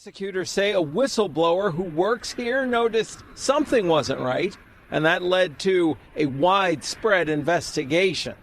Prosecutors say a whistleblower who works here noticed something wasn't right, and that led to a widespread investigation.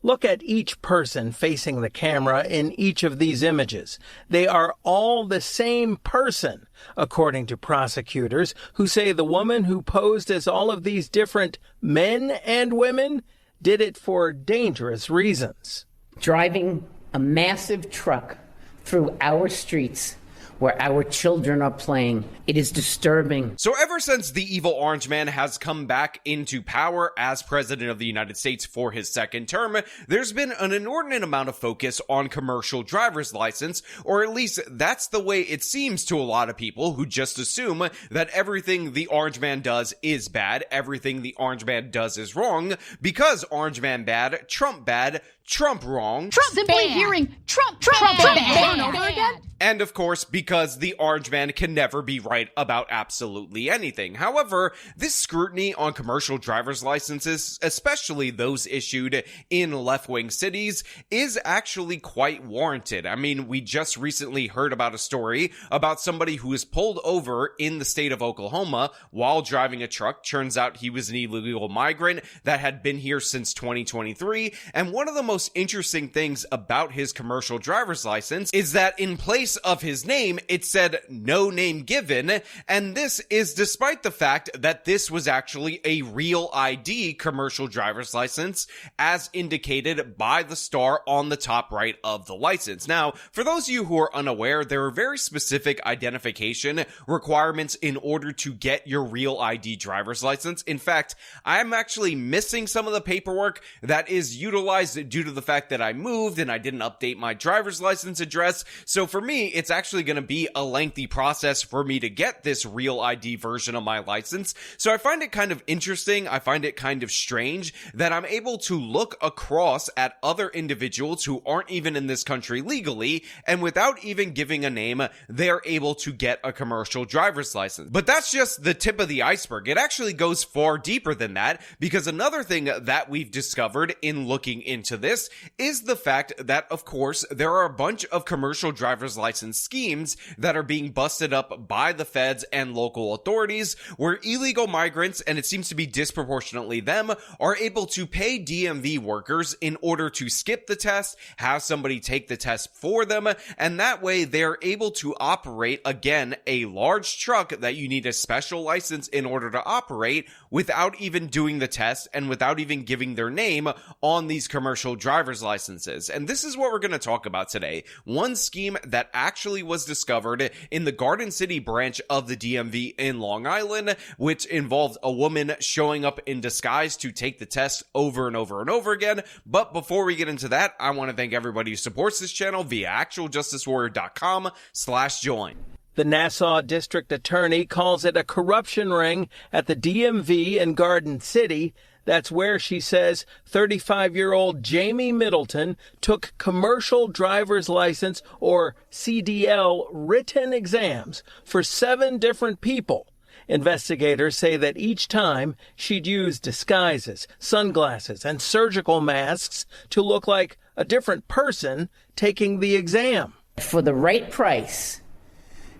Look at each person facing the camera in each of these images. They are all the same person, according to prosecutors, who say the woman who posed as all of these different men and women did it for dangerous reasons. Driving a massive truck through our streets where our children are playing. It is disturbing. So ever since the evil orange man has come back into power as president of the United States for his second term, there's been an inordinate amount of focus on commercial driver's license, or at least that's the way it seems to a lot of people who just assume that everything the orange man does is bad, everything the orange man does is wrong, because orange man bad, Trump wrong. Trump simply bad. Hearing Trump bad. Over and over again. And of course, because the orange man can never be right about absolutely anything. However, this scrutiny on commercial driver's licenses, especially those issued in left-wing cities, is actually quite warranted. I mean, we just recently heard about a story about somebody who was pulled over in the state of Oklahoma while driving a truck. Turns out he was an illegal migrant that had been here since 2023. And one of the most interesting things about his commercial driver's license is that in place of his name, it said no name given, and this is despite the fact that this was actually a real ID commercial driver's license, as indicated by the star on the top right of the license. Now, for those of you who are unaware, there are very specific identification requirements in order to get your real ID driver's license. In fact, I'm actually missing some of the paperwork that is utilized due to the fact that I moved and I didn't update my driver's license address. So for me, it's actually going to be a lengthy process for me to get this real ID version of my license. So I find it kind of interesting. I find it kind of strange that I'm able to look across at other individuals who aren't even in this country legally, and without even giving a name, they're able to get a commercial driver's license. But that's just the tip of the iceberg. It actually goes far deeper than that, because another thing that we've discovered in looking into this is the fact that, of course, there are a bunch of commercial driver's license schemes that are being busted up by the feds and local authorities, where illegal migrants, and it seems to be disproportionately them, are able to pay DMV workers in order to skip the test, have somebody take the test for them, and that way they're able to operate, again, a large truck that you need a special license in order to operate without even doing the test and without even giving their name on these commercial driver's licenses. And this is what we're going to talk about today. One scheme that actually was discovered in the Garden City branch of the DMV in Long Island, which involved a woman showing up in disguise to take the test over and over and over again. But before we get into that, I want to thank everybody who supports this channel via actualjusticewarrior.com/join. The Nassau District Attorney calls it a corruption ring at the DMV in Garden City. That's where, she says, 35-year-old Jamie Middleton took commercial driver's license, or CDL, written exams for 7 different people. Investigators say that each time she'd use disguises, sunglasses, and surgical masks to look like a different person taking the exam. For the right price,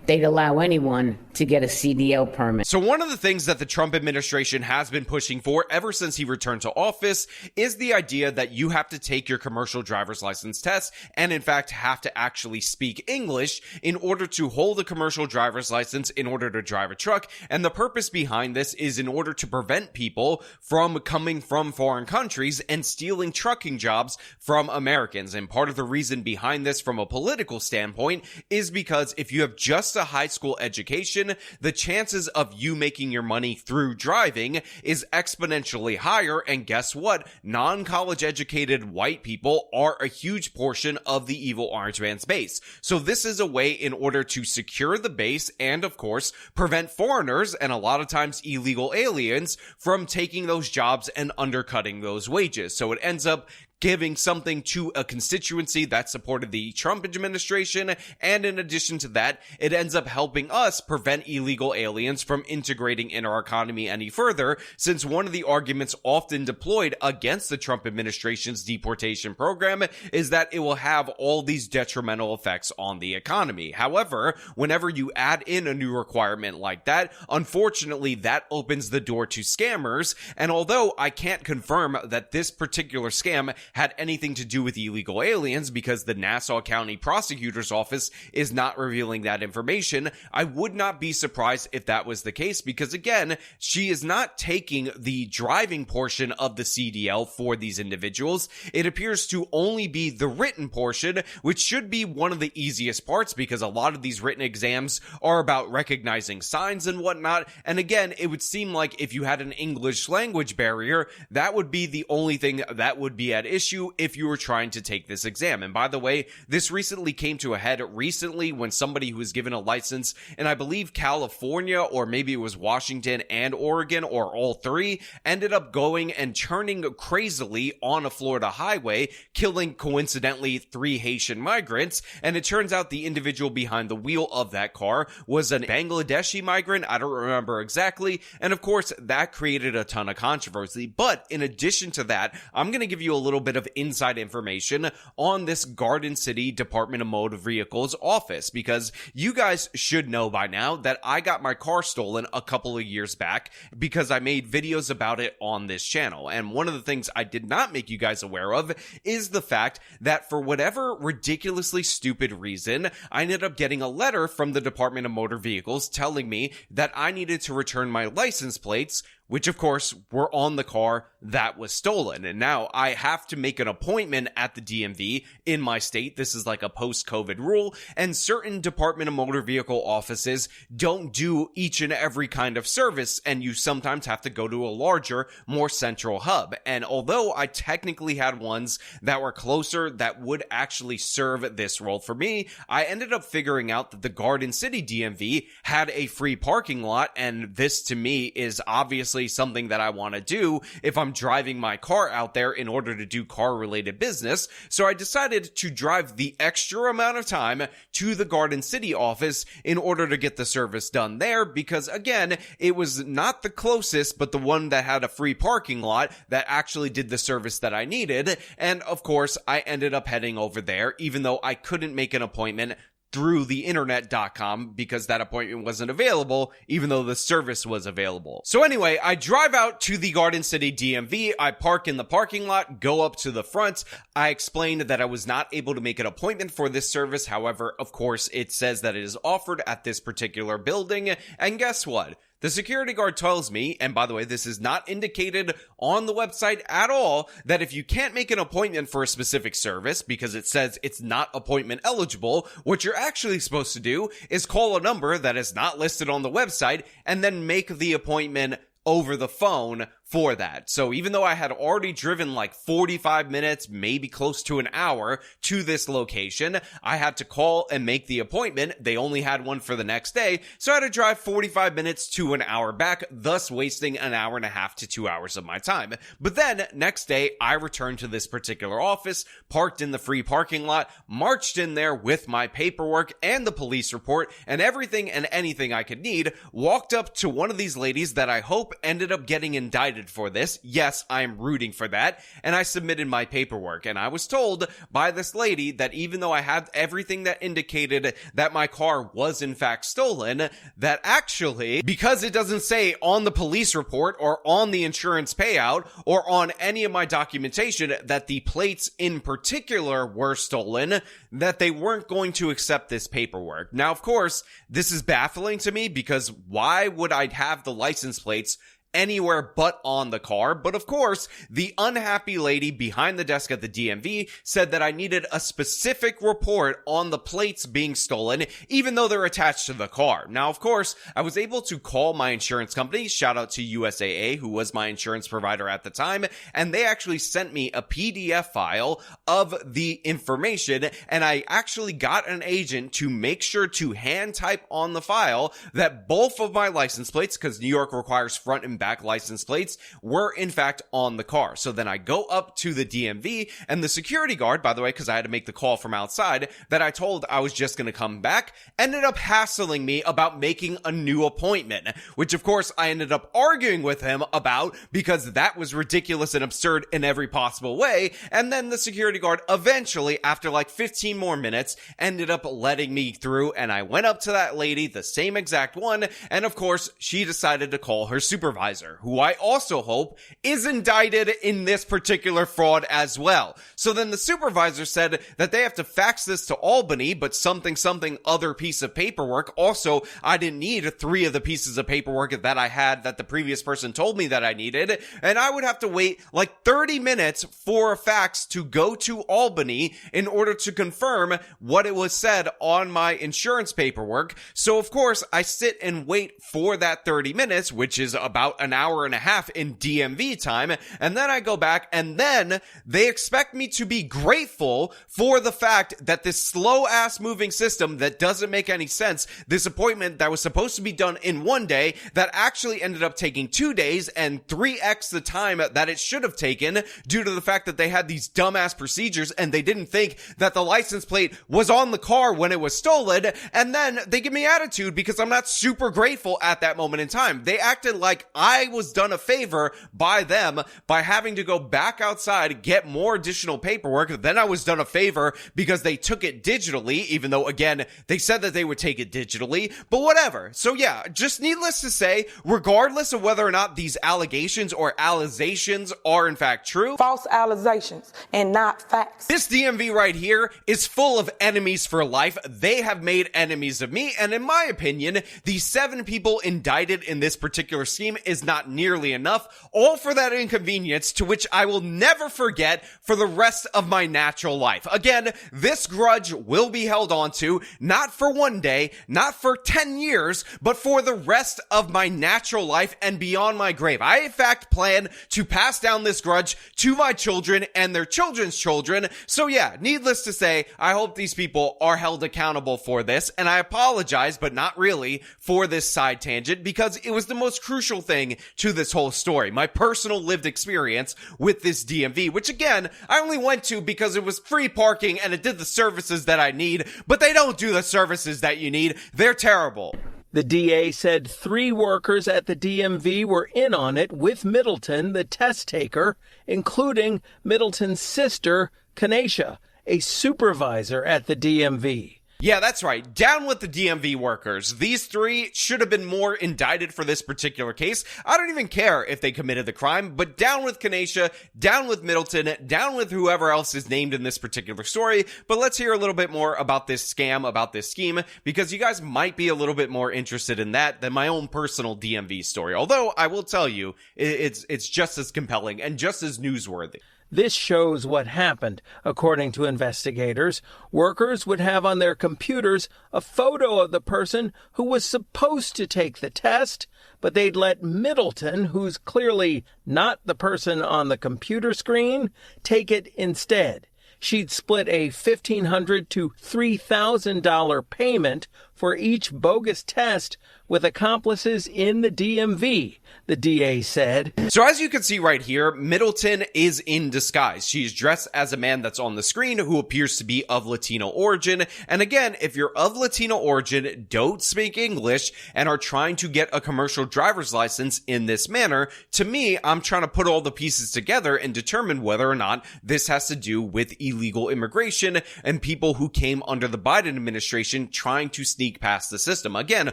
they'd allow anyone to get a CDL permit. So one of the things that the Trump administration has been pushing for ever since he returned to office is the idea that you have to take your commercial driver's license test and in fact have to actually speak English in order to hold a commercial driver's license in order to drive a truck. And the purpose behind this is in order to prevent people from coming from foreign countries and stealing trucking jobs from Americans. And part of the reason behind this from a political standpoint is because if you have just a high school education, the chances of you making your money through driving is exponentially higher. And guess what? Non-college educated white people are a huge portion of the evil orange man's base. So this is a way in order to secure the base and, of course, prevent foreigners and a lot of times illegal aliens from taking those jobs and undercutting those wages. So it ends up giving something to a constituency that supported the Trump administration, and in addition to that, it ends up helping us prevent illegal aliens from integrating in our economy any further, since one of the arguments often deployed against the Trump administration's deportation program is that it will have all these detrimental effects on the economy. However, whenever you add in a new requirement like that, unfortunately, that opens the door to scammers, and although I can't confirm that this particular scam had anything to do with illegal aliens because the Nassau County Prosecutor's Office is not revealing that information, I would not be surprised if that was the case because, again, she is not taking the driving portion of the CDL for these individuals. It appears to only be the written portion, which should be one of the easiest parts because a lot of these written exams are about recognizing signs and whatnot, and again, it would seem like if you had an English language barrier, that would be the only thing that would be at issue if you were trying to take this exam. And by the way, this recently came to a head when somebody who was given a license in, I believe, California, or maybe it was Washington and Oregon, or all three, ended up going and turning crazily on a Florida highway, killing coincidentally 3 Haitian migrants, and it turns out the individual behind the wheel of that car was an Bangladeshi migrant, I don't remember exactly, and of course that created a ton of controversy. But in addition to that, I'm going to give you a little bit of inside information on this Garden City Department of Motor Vehicles office, because you guys should know by now that I got my car stolen a couple of years back because I made videos about it on this channel. And one of the things I did not make you guys aware of is the fact that for whatever ridiculously stupid reason, I ended up getting a letter from the Department of Motor Vehicles telling me that I needed to return my license plates, which of course were on the car that was stolen. And now I have to make an appointment at the DMV in my state. This is like a post-COVID rule, and certain Department of Motor Vehicle offices don't do each and every kind of service, and you sometimes have to go to a larger, more central hub. And although I technically had ones that were closer that would actually serve this role for me, I ended up figuring out that the Garden City DMV had a free parking lot, and this to me is obviously something that I want to do if I'm driving my car out there in order to do car related business. So I decided to drive the extra amount of time to the Garden City office in order to get the service done there, because again, it was not the closest, but the one that had a free parking lot that actually did the service that I needed. And of course, I ended up heading over there, even though I couldn't make an appointment through the internet.com because that appointment wasn't available, even though the service was available. So anyway, I drive out to the Garden City DMV, I park in the parking lot, go up to the front. I explained that I was not able to make an appointment for this service. However, of course, it says that it is offered at this particular building, and guess what? The security guard tells me, and by the way, this is not indicated on the website at all, that if you can't make an appointment for a specific service because it says it's not appointment eligible, what you're actually supposed to do is call a number that is not listed on the website and then make the appointment over the phone for that. So even though I had already driven like 45 minutes, maybe close to an hour to this location, I had to call and make the appointment. They only had one for the next day, so I had to drive 45 minutes to an hour back, thus wasting an hour and a half to 2 hours of my time. But then next day, I returned to this particular office, parked in the free parking lot, marched in there with my paperwork and the police report and everything and anything I could need, walked up to one of these ladies that I hope ended up getting indicted for this. Yes, I'm rooting for that. And I submitted my paperwork, and I was told by this lady that even though I had everything that indicated that my car was in fact stolen, that actually, because it doesn't say on the police report or on the insurance payout or on any of my documentation that the plates in particular were stolen, that they weren't going to accept this paperwork. Now, of course, this is baffling to me because why would I have the license plates anywhere but on the car? But of course, the unhappy lady behind the desk at the DMV said that I needed a specific report on the plates being stolen, even though they're attached to the car. Now, of course, I was able to call my insurance company, shout out to USAA, who was my insurance provider at the time, and they actually sent me a PDF file of the information, and I actually got an agent to make sure to hand type on the file that both of my license plates, because New York requires front and back license plates were in fact on the car. So then I go up to the DMV, and the security guard, by the way, because I had to make the call from outside, that I told I was just going to come back, ended up hassling me about making a new appointment, which of course I ended up arguing with him about because that was ridiculous and absurd in every possible way. And then the security guard eventually, after like 15 more minutes, ended up letting me through, and I went up to that lady, the same exact one, and of course she decided to call her supervisor, who I also hope is indicted in this particular fraud as well. So then the supervisor said that they have to fax this to Albany, but something other piece of paperwork. Also, I didn't need 3 of the pieces of paperwork that I had that the previous person told me that I needed, and I would have to wait like 30 minutes for a fax to go to Albany in order to confirm what it was said on my insurance paperwork. So of course I sit and wait for that 30 minutes, which is about an hour and a half in DMV time, and then I go back, and then they expect me to be grateful for the fact that this slow ass moving system that doesn't make any sense, this appointment that was supposed to be done in 1 day that actually ended up taking 2 days and 3x the time that it should have taken, due to the fact that they had these dumbass procedures and they didn't think that the license plate was on the car when it was stolen. And then they give me attitude because I'm not super grateful at that moment in time. They acted like I was done a favor by them by having to go back outside, get more additional paperwork. Then I was done a favor because they took it digitally, even though again they said that they would take it digitally, but whatever. So yeah, just needless to say, regardless of whether or not these allegations or allegations are in fact true, false allegations and not facts. This DMV right here is full of enemies for life. They have made enemies of me, and in my opinion, the 7 people indicted in this particular scheme is not nearly enough, all for that inconvenience to which I will never forget for the rest of my natural life. Again, this grudge will be held onto, not for 1 day, not for 10 years, but for the rest of my natural life and beyond my grave. I in fact plan to pass down this grudge to my children and their children's children. So yeah, needless to say, I hope these people are held accountable for this, and I apologize, but not really, for this side tangent, because it was the most crucial thing to this whole story. My personal lived experience with this DMV, which again, I only went to because it was free parking and it did the services that I need, but they don't do the services that you need. They're terrible. The DA said 3 workers at the DMV were in on it with Middleton, the test taker, including Middleton's sister, Kanesha, a supervisor at the DMV. Yeah, that's right. Down with the DMV workers. These 3 should have been more indicted for this particular case. I don't even care if they committed the crime, but down with Kanesha, down with Middleton, down with whoever else is named in this particular story. But let's hear a little bit more about this scam, about this scheme, because you guys might be a little bit more interested in that than my own personal DMV story. Although I will tell you, it's just as compelling and just as newsworthy. This shows what happened. According to investigators, workers would have on their computers a photo of the person who was supposed to take the test, but they'd let Middleton, who's clearly not the person on the computer screen, take it instead. She'd split a $1,500 to $3,000 payment for each bogus test with accomplices in the DMV, the DA said. So as you can see right here, Middleton is in disguise. She's dressed as a man that's on the screen who appears to be of Latino origin. And again, if you're of Latino origin, don't speak English, and are trying to get a commercial driver's license in this manner, to me, I'm trying to put all the pieces together and determine whether or not this has to do with illegal immigration and people who came under the Biden administration trying to sneak past the system. Again,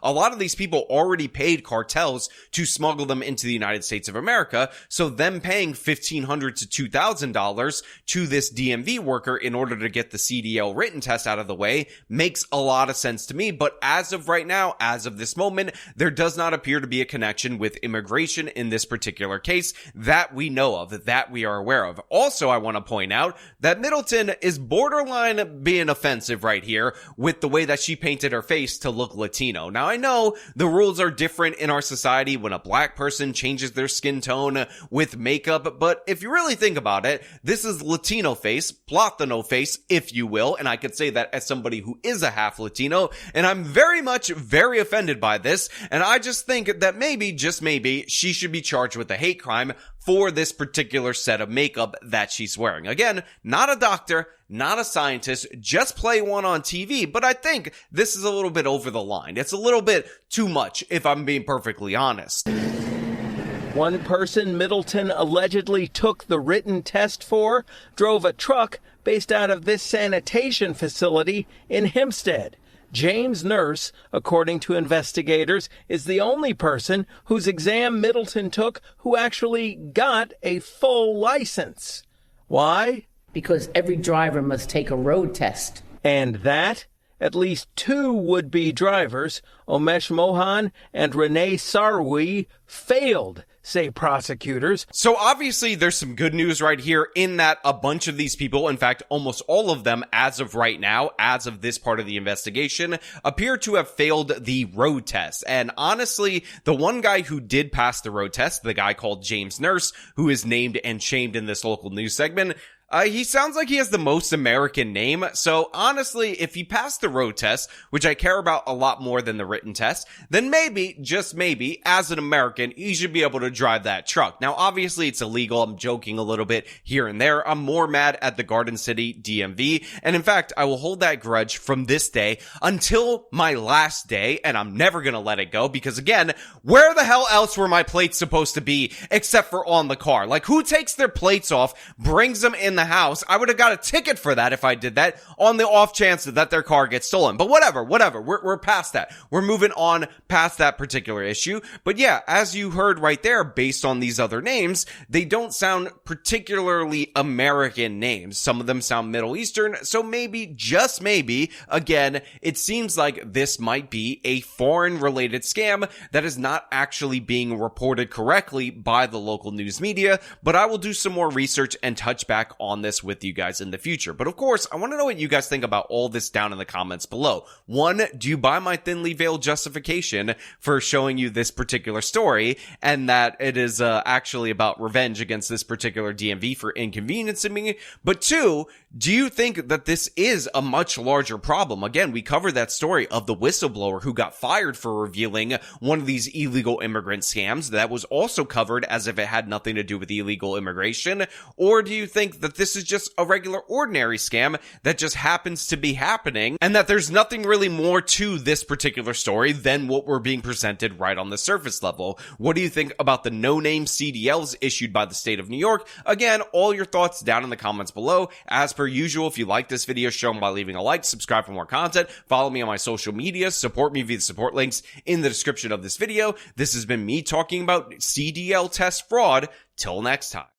a lot of these people already paid cartels to smuggle them into the United States of America, so them paying $1,500 to $2,000 to this DMV worker in order to get the CDL written test out of the way makes a lot of sense to me. But as of right now, as of this moment, there does not appear to be a connection with immigration in this particular case that we know of, that we are aware of. Also, I want to point out that Middleton is borderline being offensive right here with the way that she painted her face to look Latino. Now, I know the rules are different in our society when a black person changes their skin tone with makeup, but if you really think about it, this is Latino face, Platano face, if you will, and I could say that as somebody who is a half Latino, and I'm very offended by this, and I just think that maybe, just maybe, she should be charged with a hate crime for this particular set of makeup that she's wearing. Again, not a doctor, not a scientist, just play one on TV, but I think this is a little bit over the line. It's a little bit too much, if I'm being perfectly honest. One person Middleton allegedly took the written test for drove a truck based out of this sanitation facility in Hempstead. James Nurse, according to investigators, is the only person whose exam Middleton took who actually got a full license. Why? Because every driver must take a road test. And that? At least two would-be drivers, Omesh Mohan and Renee Sarwi, failed, say prosecutors. So obviously there's some good news right here in that a bunch of these people, in fact almost all of them as of right now, as of this part of the investigation, appear to have failed the road test. And honestly, the one guy who did pass the road test, the guy called James Nurse, who is named and shamed in this local news segment, he sounds like he has the most American name, so honestly, if he passed the road test, which I care about a lot more than the written test, then maybe, just maybe, as an American, he should be able to drive that truck. Now, obviously, it's illegal. I'm joking a little bit here and there. I'm more mad at the Garden City DMV, and in fact, I will hold that grudge from this day until my last day, and I'm never gonna let it go, because again, where the hell else were my plates supposed to be except for on the car? Like, who takes their plates off, brings them in the house? I would have got a ticket for that if I did that, on the off chance that their car gets stolen. But whatever. We're past that. We're moving on past that particular issue. But yeah, as you heard right there, based on these other names, they don't sound particularly American names. Some of them sound Middle Eastern. So maybe, just maybe, again, it seems like this might be a foreign related scam that is not actually being reported correctly by the local news media. But I will do some more research and touch back on this with you guys in the future. But of course, I want to know what you guys think about all this down in the comments below. One, do you buy my thinly veiled justification for showing you this particular story, and that it is actually about revenge against this particular DMV for inconveniencing me? But two, do you think that this is a much larger problem? Again, we covered that story of the whistleblower who got fired for revealing one of these illegal immigrant scams that was also covered as if it had nothing to do with illegal immigration. Or do you think that this is just a regular ordinary scam that just happens to be happening, and that there's nothing really more to this particular story than what we're being presented right on the surface level? What do you think about the no-name CDLs issued by the state of New York? Again, all your thoughts down in the comments below. As per usual, if you like this video, show them by leaving a like, subscribe for more content, follow me on my social media, support me via the support links in the description of this video. This has been me talking about CDL test fraud. Till next time.